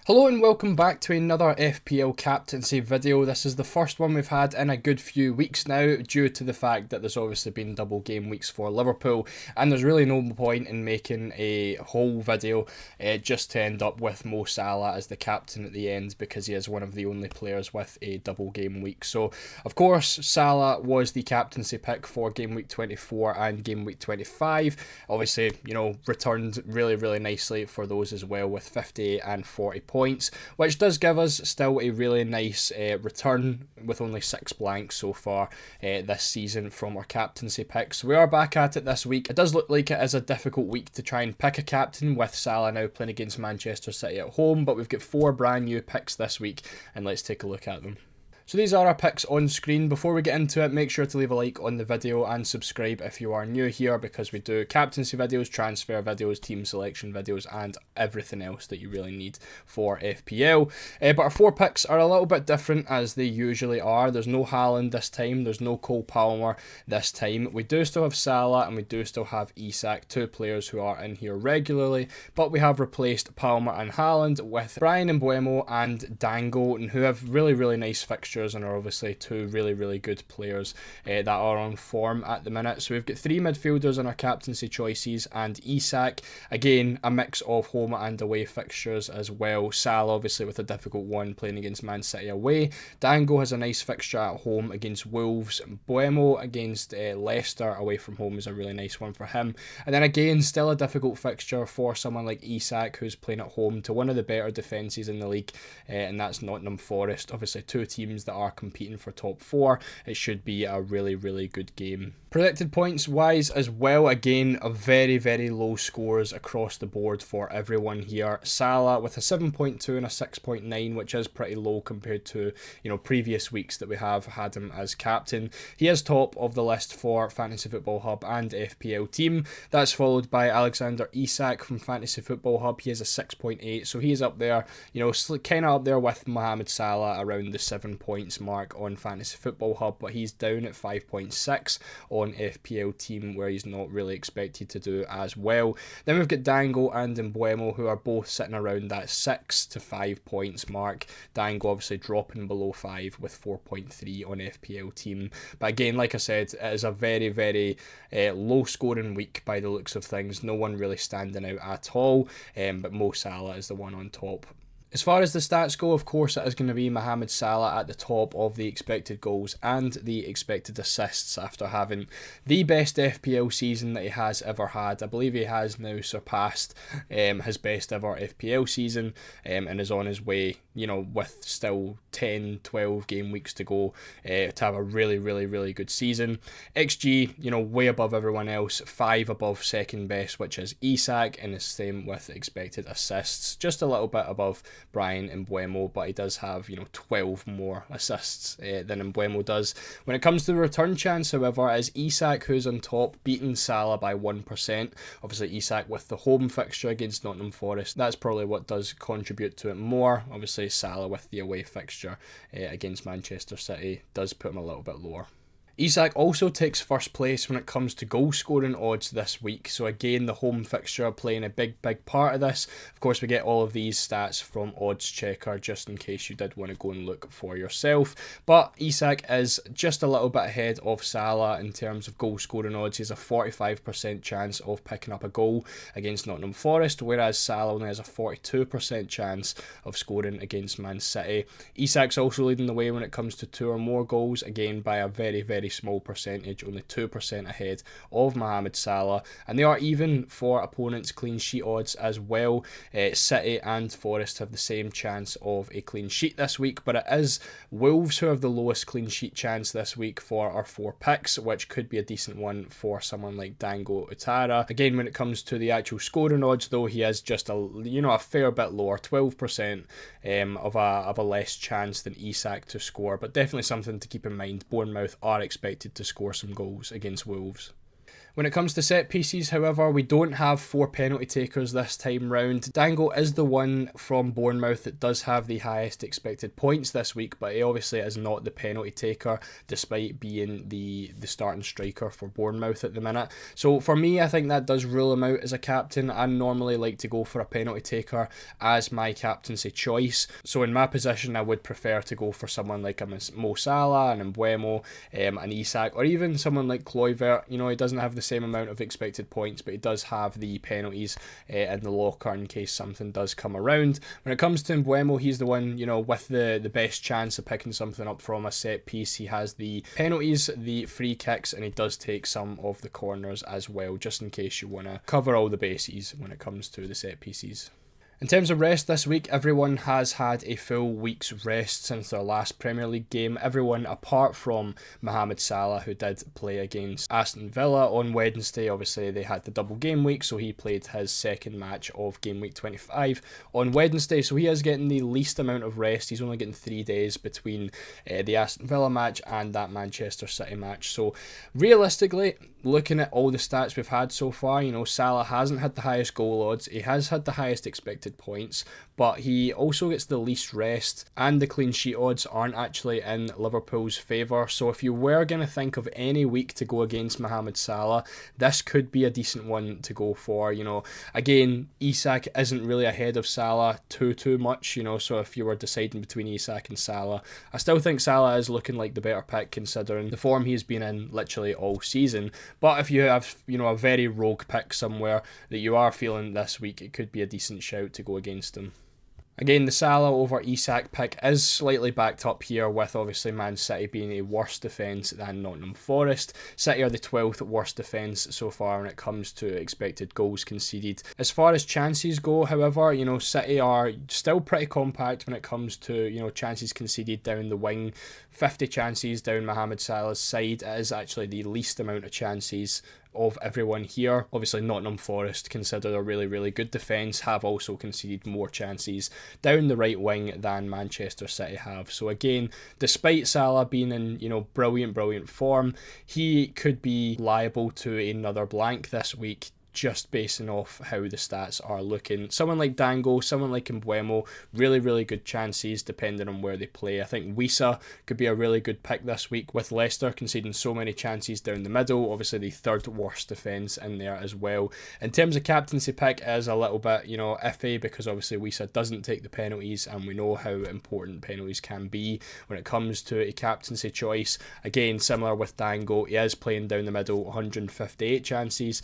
Hello and welcome back to another FPL captaincy video. This is the first one we've had in a good few weeks now, due to the fact that there's obviously been double game weeks for Liverpool, and there's really no point in making a whole video just to end up with Mo Salah as the captain at the end, because he is one of the only players with a double game week. So of course Salah was the captaincy pick for game week 24 and game week 25. Obviously, returned really nicely for those as well, with 58 and 40 points, which does give us still a really nice return, with only 6 blanks so far this season from our captaincy picks. So we are back at it this week. It does look like it is a difficult week to try and pick a captain, with Salah now playing against Manchester City at home, but we've got 4 brand new picks this week, and let's take a look at them. So these are our picks on screen. Before we get into it, make sure to leave a like on the video and subscribe if you are new here, because we do captaincy videos, transfer videos, team selection videos, and everything else that you really need for FPL. But our 4 picks are a little bit different, as they usually are. There's no Haaland this time, there's no Cole Palmer this time. We do still have Salah and we do still have Isak, 2 players who are in here regularly, but we have replaced Palmer and Haaland with Brian Mbeumo and Dango, and who have really nice fixtures and are obviously 2 really good players that are on form at the minute. So we've got 3 midfielders in our captaincy choices, and Isak, again, a mix of home and away fixtures as well. Salah obviously with a difficult one, playing against Man City away. Dango has a nice fixture at home against Wolves. Buemo against Leicester away from home is a really nice one for him. And then again, still a difficult fixture for someone like Isak, who's playing at home to one of the better defences in the league, and that's Nottingham Forest. Obviously 2 teams that are competing for top 4. It should be a really good game. Predicted points wise as well, again, a very low scores across the board for everyone here. Salah with a 7.2 and a 6.9, which is pretty low compared to previous weeks that we have had him as captain. He is top of the list for Fantasy Football Hub and FPL team. That's followed by Alexander Isak from Fantasy Football Hub. He has a 6.8, so he's up there, kind of up there with Mohamed Salah, around the 7 points mark on Fantasy Football Hub, but he's down at 5.6 on FPL team, where he's not really expected to do as well. Then we've got Dango and Mbeumo, who are both sitting around that 6 to 5 points mark. Dango obviously dropping below 5 with 4.3 on FPL team. But again, like I said, it is a very low scoring week by the looks of things. No one really standing out at all, but Mo Salah is the one on top. As far as the stats go, of course, it is going to be Mohamed Salah at the top of the expected goals and the expected assists, after having the best FPL season that he has ever had. I believe he has now surpassed his best ever FPL season, and is on his way, with still 10-12 game weeks to go, to have a really good season. XG, way above everyone else, 5 above second best, which is Isak, and the same with expected assists, just a little bit above Brian Mbeumo, but he does have 12 more assists than Mbeumo does. When it comes to the return chance, however, it is Isak who's on top, beating Salah by 1%. Obviously Isak with the home fixture against Nottingham Forest, that's probably what does contribute to it more. Obviously Salah with the away fixture against Manchester City does put him a little bit lower. Isak also takes first place when it comes to goal scoring odds this week, so again the home fixture playing a big part of this. Of course, we get all of these stats from Odds Checker, just in case you did want to go and look for yourself. But Isak is just a little bit ahead of Salah in terms of goal scoring odds. He has a 45% chance of picking up a goal against Nottingham Forest, whereas Salah only has a 42% chance of scoring against Man City. Isak's also leading the way when it comes to 2 or more goals, again by a very small percentage, only 2% ahead of Mohamed Salah, and they are even for opponents' clean sheet odds as well. City and Forest have the same chance of a clean sheet this week, but it is Wolves who have the lowest clean sheet chance this week for our 4 picks, which could be a decent one for someone like Dango Utara. Again, when it comes to the actual scoring odds, though, he is just a fair bit lower, 12% of a less chance than Isak to score, but definitely something to keep in mind. Bournemouth are expected to score some goals against Wolves. When it comes to set pieces, however, we don't have 4 penalty takers this time round. Dango is the one from Bournemouth that does have the highest expected points this week, but he obviously is not the penalty taker despite being the starting striker for Bournemouth at the minute. So for me, I think that does rule him out as a captain. I normally like to go for a penalty taker as my captaincy choice. So in my position, I would prefer to go for someone like a Mo Salah, an Mbeumo, an Isak, or even someone like Kluivert. You know, he doesn't have the same amount of expected points, but he does have the penalties in the locker in case something does come around. When it comes to Mbeumo, he's the one, you know, with the best chance of picking something up from a set piece. He has the penalties, the free kicks, and he does take some of the corners as well, just in case you want to cover all the bases when it comes to the set pieces. In terms of rest this week, everyone has had a full week's rest since their last Premier League game. Everyone apart from Mohamed Salah, who did play against Aston Villa on Wednesday. Obviously, they had the double game week, so he played his second match of game week 25 on Wednesday. So he is getting the least amount of rest. He's only getting 3 days between the Aston Villa match and that Manchester City match. So realistically, looking at all the stats we've had so far, you know, Salah hasn't had the highest goal odds. He has had the highest expected points, but he also gets the least rest, and the clean sheet odds aren't actually in Liverpool's favour. So if you were going to think of any week to go against Mohamed Salah, this could be a decent one to go for. You know, again, Isak isn't really ahead of Salah too much, you know, so if you were deciding between Isak and Salah, I still think Salah is looking like the better pick considering the form he's been in literally all season. But if you have, you know, a very rogue pick somewhere that you are feeling this week, it could be a decent shout to go against him. Again, the Salah over Isak pick is slightly backed up here with obviously Man City being a worse defence than Nottingham Forest. City are the 12th worst defence so far when it comes to expected goals conceded. As far as chances go, however, you know, City are still pretty compact when it comes to, you know, chances conceded down the wing. 50 chances down Mohamed Salah's side. It is actually the least amount of chances of everyone here. Obviously Nottingham Forest, considered a really good defence, have also conceded more chances down the right wing than Manchester City have. So again, despite Salah being in, you know, brilliant form, he could be liable to another blank this week, just basing off how the stats are looking. Someone like Dango, someone like Mbeumo, really good chances depending on where they play. I think Wissa could be a really good pick this week with Leicester conceding so many chances down the middle. Obviously the third worst defence in there as well. In terms of captaincy pick, it is a little bit, you know, iffy because obviously Wissa doesn't take the penalties and we know how important penalties can be when it comes to a captaincy choice. Again, similar with Dango, he is playing down the middle, 158 chances,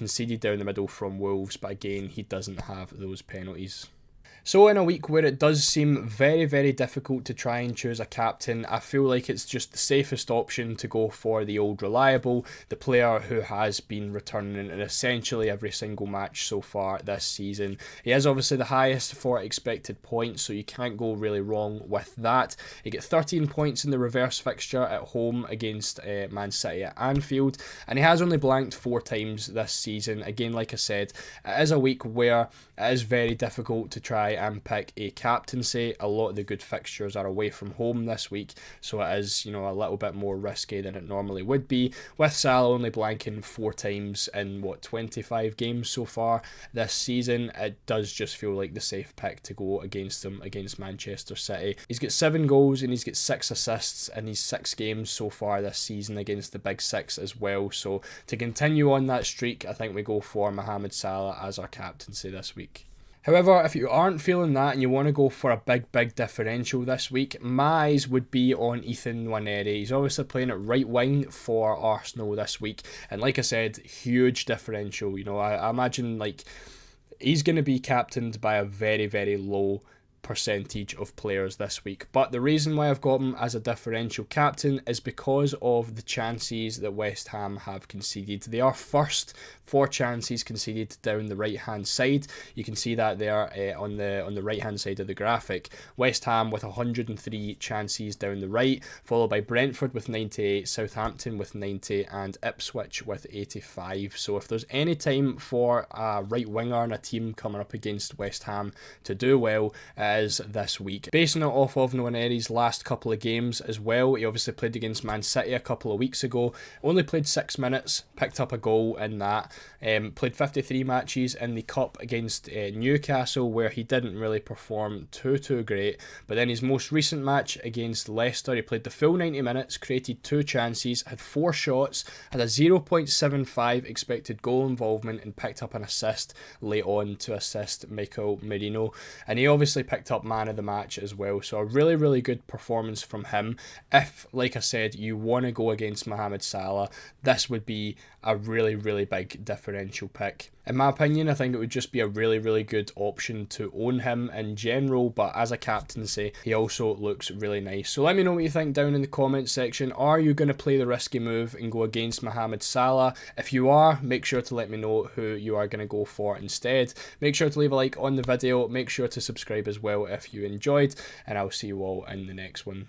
conceded down the middle from Wolves, but again, he doesn't have those penalties. So in a week where it does seem very difficult to try and choose a captain, I feel like it's just the safest option to go for the old reliable, the player who has been returning in essentially every single match so far this season. He is obviously the highest for expected points, so you can't go really wrong with that. He gets 13 points in the reverse fixture at home against Man City at Anfield, and he has only blanked 4 times this season. Again, like I said, it is a week where it is very difficult to try and pick a captaincy. A lot of the good fixtures are away from home this week, so it is, you know, a little bit more risky than it normally would be. With Salah only blanking 4 times in 25 games so far this season, it does just feel like the safe pick to go against him against Manchester City. He's got 7 goals and he's got 6 assists in his 6 games so far this season against the Big Six as well. So to continue on that streak, I think we go for Mohamed Salah as our captaincy this week. However, if you aren't feeling that and you want to go for a big differential this week, my eyes would be on Ethan Nwaneri. He's obviously playing at right wing for Arsenal this week, and like I said, huge differential. You know, I imagine like he's going to be captained by a very low percentage of players this week. But the reason why I've got him as a differential captain is because of the chances that West Ham have conceded. They are first for chances conceded down the right hand side. You can see that there on the right hand side of the graphic. West Ham with 103 chances down the right, followed by Brentford with 98, Southampton with 90 and Ipswich with 85. So if there's any time for a right winger and a team coming up against West Ham to do well, is this week. Basing it off of Nwaneri's last couple of games as well, he obviously played against Man City a couple of weeks ago, only played 6 minutes, picked up a goal in that, played 53 matches in the Cup against Newcastle, where he didn't really perform too great, but then his most recent match against Leicester, he played the full 90 minutes, created 2 chances, had 4 shots, had a 0.75 expected goal involvement, and picked up an assist late on to assist Mikel Merino, and he obviously picked up man of the match as well. So a really good performance from him. If, like I said, you want to go against Mohamed Salah, this would be a really big differential pick. In my opinion, I think it would just be a really good option to own him in general, but as a captaincy, he also looks really nice. So let me know what you think down in the comments section. Are you going to play the risky move and go against Mohamed Salah? If you are, make sure to let me know who you are going to go for instead. Make sure to leave a like on the video, make sure to subscribe as well if you enjoyed, and I'll see you all in the next one.